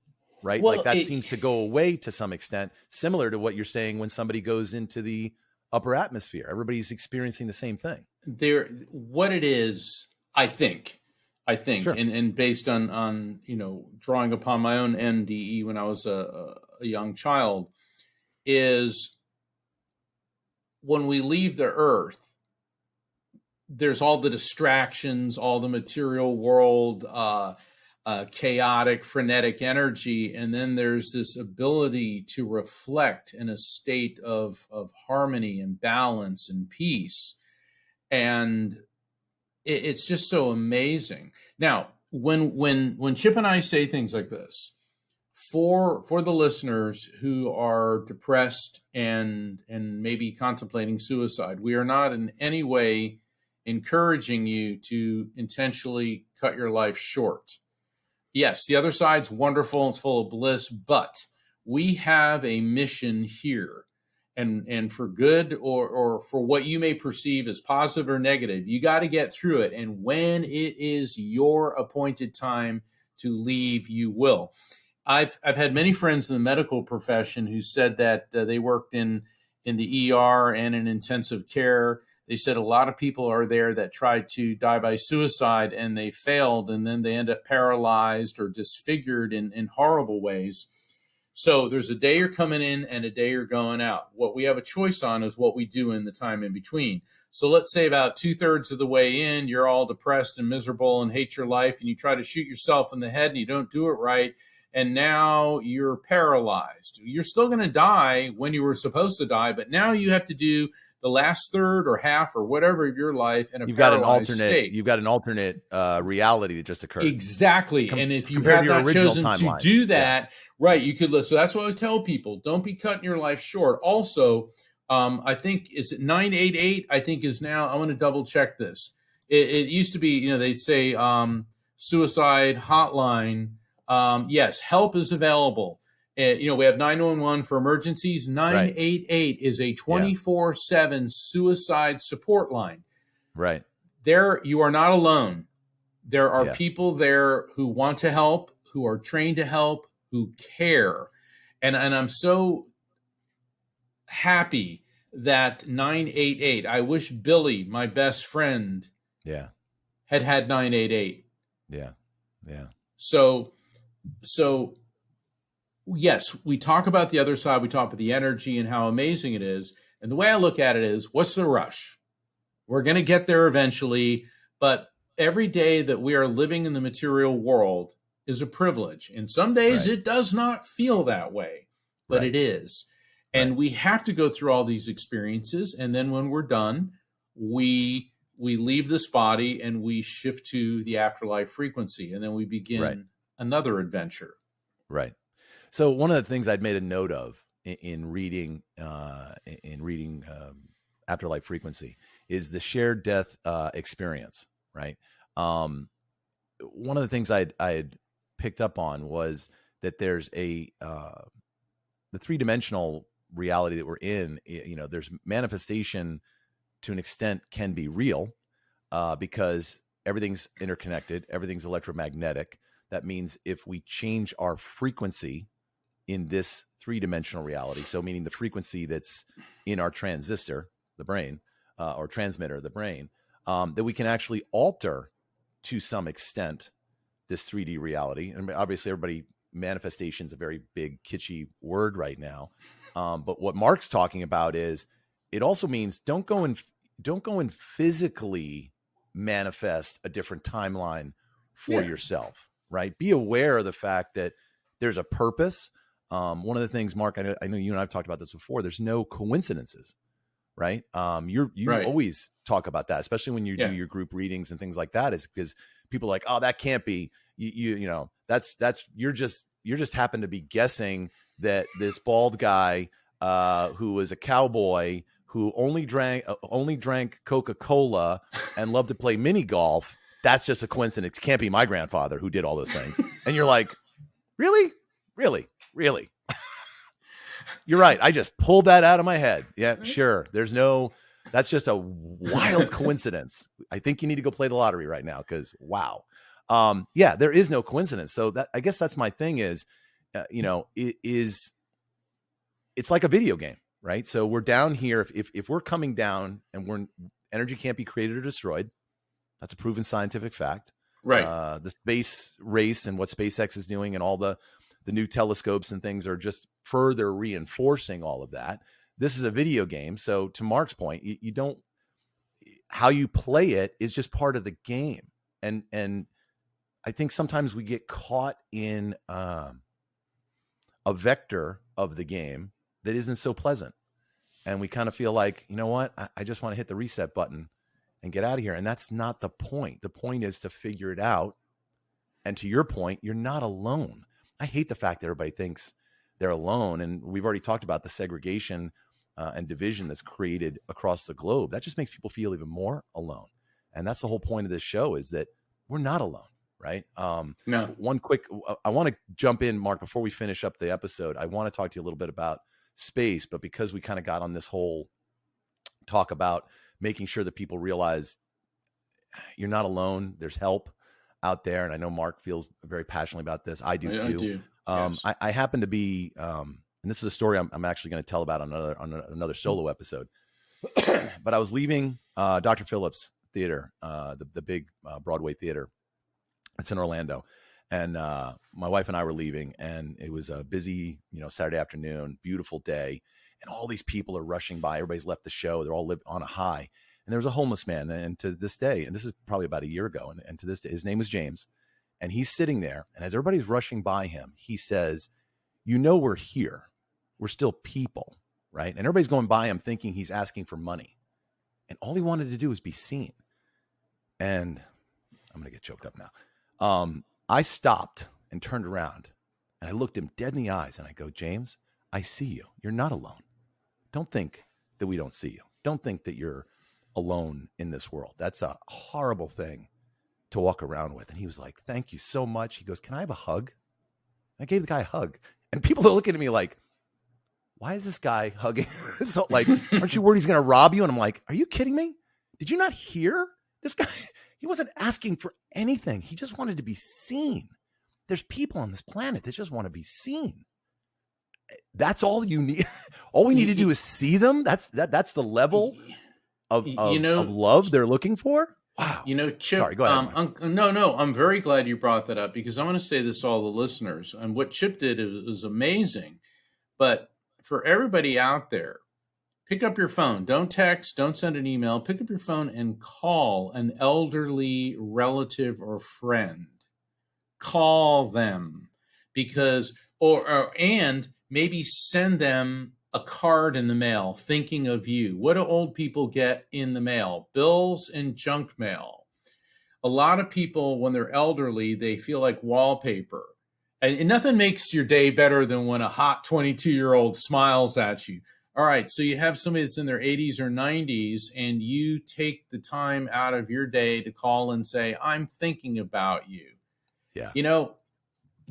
right? Well, like that seems to go away to some extent, similar to what you're saying when somebody goes into the upper atmosphere. Everybody's experiencing the same thing. What it is, I think, sure. and based on drawing upon my own NDE when I was a young child, is when we leave the Earth, there's all the distractions, all the material world, chaotic, frenetic energy, and then there's this ability to reflect in a state of harmony and balance and peace, and it's just so amazing. Now, when Chip and I say things like this, for the listeners who are depressed and maybe contemplating suicide, we are not in any way encouraging you to intentionally cut your life short. Yes, the other side's wonderful, it's full of bliss, but we have a mission here. And for good or for what you may perceive as positive or negative, you got to get through it. And when it is your appointed time to leave, you will. I've had many friends in the medical profession who said that they worked in the ER and in intensive care. They said a lot of people are there that tried to die by suicide and they failed, and then they end up paralyzed or disfigured in horrible ways. So there's a day you're coming in and a day you're going out. What we have a choice on is what we do in the time in between. So let's say about 2/3 of the way in, you're all depressed and miserable and hate your life, and you try to shoot yourself in the head and you don't do it right. And now you're paralyzed. You're still going to die when you were supposed to die, but now you have to do the last third or half or whatever of your life in a paralyzed state. You've got an alternate reality that just occurred. Exactly. And if you had not chosen to do that, right, you could listen. So that's what I would tell people. Don't be cutting your life short. Also, I think, is it 988? I think is now, I want to double check this. It used to be, they'd say suicide hotline. Yes, help is available. We have 911 for emergencies. 988 is a 24/7 suicide support line. Right. There, you are not alone. There are people there who want to help, who are trained to help, who care. And I'm so happy that 988, I wish Billy, my best friend, had 988. Yeah. So yes, we talk about the other side. We talk about the energy and how amazing it is. And the way I look at it is, what's the rush? We're going to get there eventually, but every day that we are living in the material world is a privilege. And some days it does not feel that way, but it is. And we have to go through all these experiences. And then when we're done, we leave this body and we shift to the afterlife frequency. And then we begin another adventure. Right. So one of the things I'd made a note of in reading Afterlife Frequency is the shared death experience, right? One of the things I'd picked up on was that there's the three-dimensional reality that we're in. There's manifestation to an extent can be real because everything's interconnected, everything's electromagnetic. That means if we change our frequency in this three-dimensional reality, so meaning the frequency that's in our transistor, the brain, or transmitter, the brain, that we can actually alter to some extent this 3D reality. And obviously manifestation is a very big kitschy word right now. But what Mark's talking about is it also means don't go and physically manifest a different timeline for yourself, right? Be aware of the fact that there's a purpose. One of the things, Mark, I know you and I've talked about this before. There's no coincidences, right? You always talk about that, especially when you do your group readings and things like that, is because people are like, oh, that can't be you're just happen to be guessing that this bald guy who was a cowboy who only drank Coca-Cola and loved to play mini golf. That's just a coincidence. It can't be my grandfather who did all those things. And you're like, really? You're right. I just pulled that out of my head. Yeah, sure. That's just a wild coincidence. I think you need to go play the lottery right now because wow. There is no coincidence. So I guess that's my thing is, it's like a video game, right? So we're down here. If we're coming down and energy can't be created or destroyed, that's a proven scientific fact. Right. The space race and what SpaceX is doing and all the new telescopes and things are just further reinforcing all of that. This is a video game. So to Mark's point, you don't, how you play it is just part of the game. And I think sometimes we get caught in a vector of the game that isn't so pleasant. And we kind of feel like, you know what, I just want to hit the reset button and get out of here. And that's not the point. The point is to figure it out. And to your point, you're not alone. I hate the fact that everybody thinks they're alone. And we've already talked about the segregation and division that's created across the globe. That just makes people feel even more alone. And that's the whole point of this show, is that we're not alone, right? No. One quick, I want to jump in, Mark, before we finish up the episode. I want to talk to you a little bit about space, but because we kind of got on this whole talk about making sure that people realize you're not alone, there's help out there. And I know Mark feels very passionately about this. I do too. I do. Yes. I happen to be, and this is a story I'm actually going to tell about on another solo episode, but I was leaving Dr. Phillips Theater, the big Broadway theater. It's in Orlando. And my wife and I were leaving, and it was a busy, Saturday afternoon, beautiful day. And all these people are rushing by. Everybody's left the show. They're all on a high. And there was a homeless man. And to this day, and this is probably about a year ago, and to this day, his name was James. And he's sitting there. And as everybody's rushing by him, he says, we're here. We're still people, right? And everybody's going by him thinking he's asking for money. And all he wanted to do was be seen. And I'm going to get choked up now. I stopped and turned around, and I looked him dead in the eyes, and I go, James, I see you. You're not alone. Don't think that we don't see you. Don't think that you're alone in this world. That's a horrible thing to walk around with. And he was like, thank you so much. He goes, can I have a hug? I gave the guy a hug. And people are looking at me like, why is this guy hugging? So like, aren't you worried he's going to rob you? And I'm like, are you kidding me? Did you not hear this guy? He wasn't asking for anything. He just wanted to be seen. There's people on this planet that just want to be seen. That's all you need. All we need to do is see them. That's the level of love they're looking for. Wow. Chip, sorry, go ahead. No, I'm very glad you brought that up, because I want to say this to all the listeners. And what Chip did is amazing. But for everybody out there, pick up your phone. Don't text, don't send an email. Pick up your phone and call an elderly relative or friend. Call them, because, and maybe send them a card in the mail thinking of you. What do old people get in the mail? Bills and junk mail. A lot of people, when they're elderly, they feel like wallpaper. And nothing makes your day better than when a hot 22-year-old smiles at you. All right, so you have somebody that's in their 80s or 90s, and you take the time out of your day to call and say, I'm thinking about you. Yeah.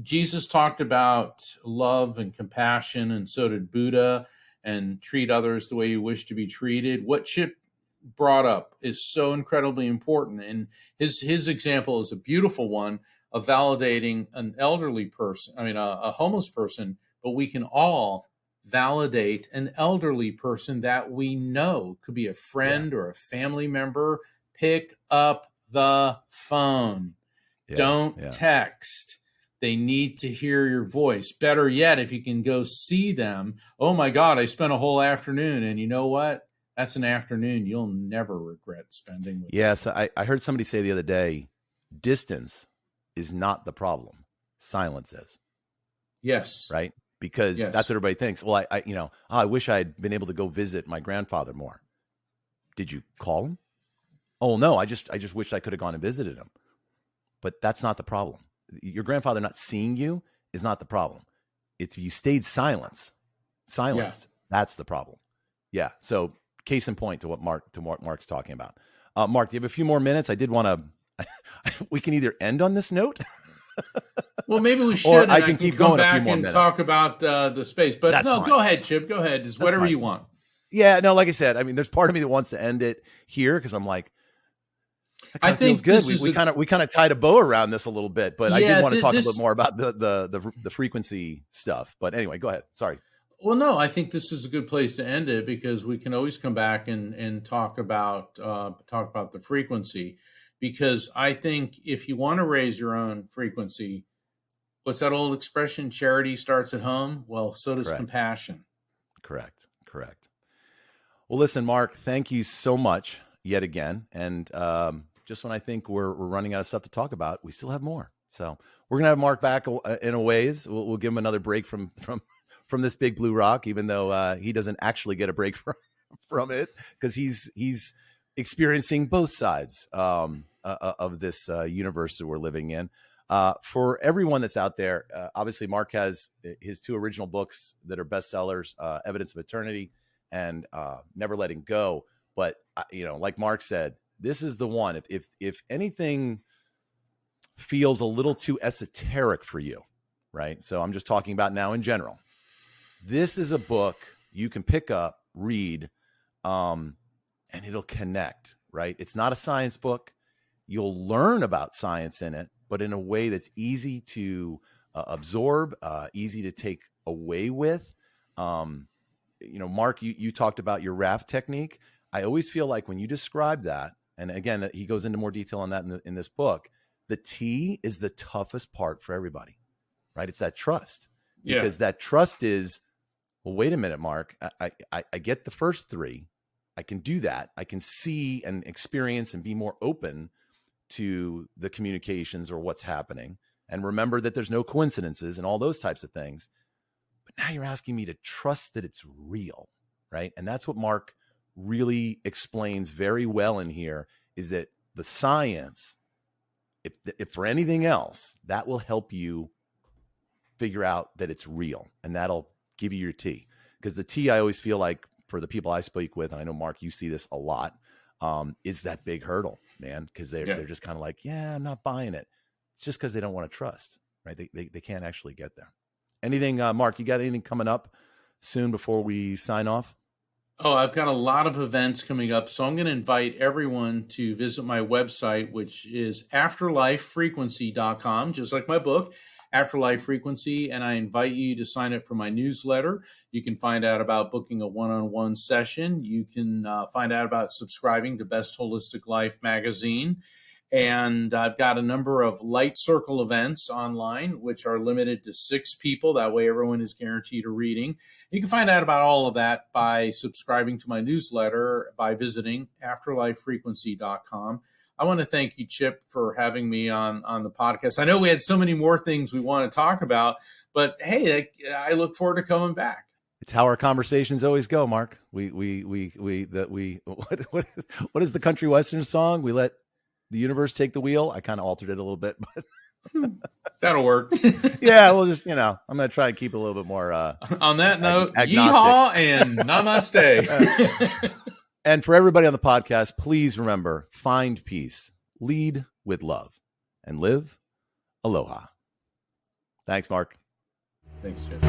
Jesus talked about love and compassion, and so did Buddha, and treat others the way you wish to be treated. What Chip brought up is so incredibly important. And his example is a beautiful one of validating an elderly person, a homeless person, but we can all validate an elderly person that we know. Could be a friend or a family member. Pick up the phone. Don't text. They need to hear your voice. Better yet, if you can go see them. Oh my God, I spent a whole afternoon. And you know what? That's an afternoon you'll never regret spending with them. Yes, I heard somebody say the other day, distance is not the problem. Silence is. Yes. Right? Because that's what everybody thinks. Well, I wish I had been able to go visit my grandfather more. Did you call him? Oh no, I just wish I could have gone and visited him. But that's not the problem. Your grandfather not seeing you is not the problem. It's you stayed silenced. That's the problem. Yeah. So case in point to what Mark's talking about. Mark, do you have a few more minutes? I did want to. We can either end on this note. Well, maybe we should. Or I can keep going a few more minutes. Talk about the space. But that's fine. Go ahead, Chip. Go ahead. Just whatever you want. Yeah. No, like I said, there's part of me that wants to end it here because I'm like, I think good. We kind of tied a bow around this a little bit, but I did want to talk a little more about the frequency stuff. But anyway, go ahead. Sorry. Well, no, I think this is a good place to end it because we can always come back and talk about the frequency. Because I think if you want to raise your own frequency, what's that old expression? Charity starts at home. Well, so does compassion. Correct. Well, listen, Mark, thank you so much yet again. And just when I think we're running out of stuff to talk about, we still have more. So we're gonna have Mark back in a ways. We'll give him another break from this big BluRock, even though he doesn't actually get a break from it because he's experiencing both sides of this universe that we're living in. For everyone that's out there, obviously Mark has his two original books that are bestsellers, Evidence of Eternity and Never Letting Go. But like Mark said, this is the one. If anything feels a little too esoteric for you, right? So I'm just talking about now in general. This is a book you can pick up, read, and it'll connect, right? It's not a science book. You'll learn about science in it, but in a way that's easy to absorb, easy to take away with. Mark, you talked about your raft technique. I always feel like when you describe that, and again, he goes into more detail on that in this book, the T is the toughest part for everybody, right? It's that trust. Because that trust is, well, wait a minute, Mark, I get the first three. I can do that. I can see and experience and be more open to the communications or what's happening. And remember that there's no coincidences and all those types of things. But now you're asking me to trust that it's real, right? And that's what Mark really explains very well in here, is that the science, if for anything else, that will help you figure out that it's real, and that'll give you your T. Because the T, I always feel like for the people I speak with, and I know Mark, you see this a lot, is that big hurdle. man, because they're just kind of like, yeah, I'm not buying it. It's just because they don't want to trust, right? They can't actually get there. Anything, Mark, you got anything coming up soon before we sign off? Oh, I've got a lot of events coming up. So I'm going to invite everyone to visit my website, which is afterlifefrequency.com, just like my book, Afterlife Frequency. And I invite you to sign up for my newsletter. You can find out about booking a one-on-one session. You can find out about subscribing to Best Holistic Life magazine. And I've got a number of light circle events online, which are limited to 6 people. That way everyone is guaranteed a reading. You can find out about all of that by subscribing to my newsletter by visiting afterlifefrequency.com. I want to thank you, Chip, for having me on the podcast. I know we had so many more things we want to talk about, but hey, I look forward to coming back. It's how our conversations always go, Mark. What is the country western song? We let the universe take the wheel. I kind of altered it a little bit, but that'll work. Yeah, we'll just, I'm going to try and keep it a little bit more. On that note, yeehaw and namaste. And for everybody on the podcast, please remember, find peace, lead with love, and live aloha. Thanks, Mark. Thanks, Jeff.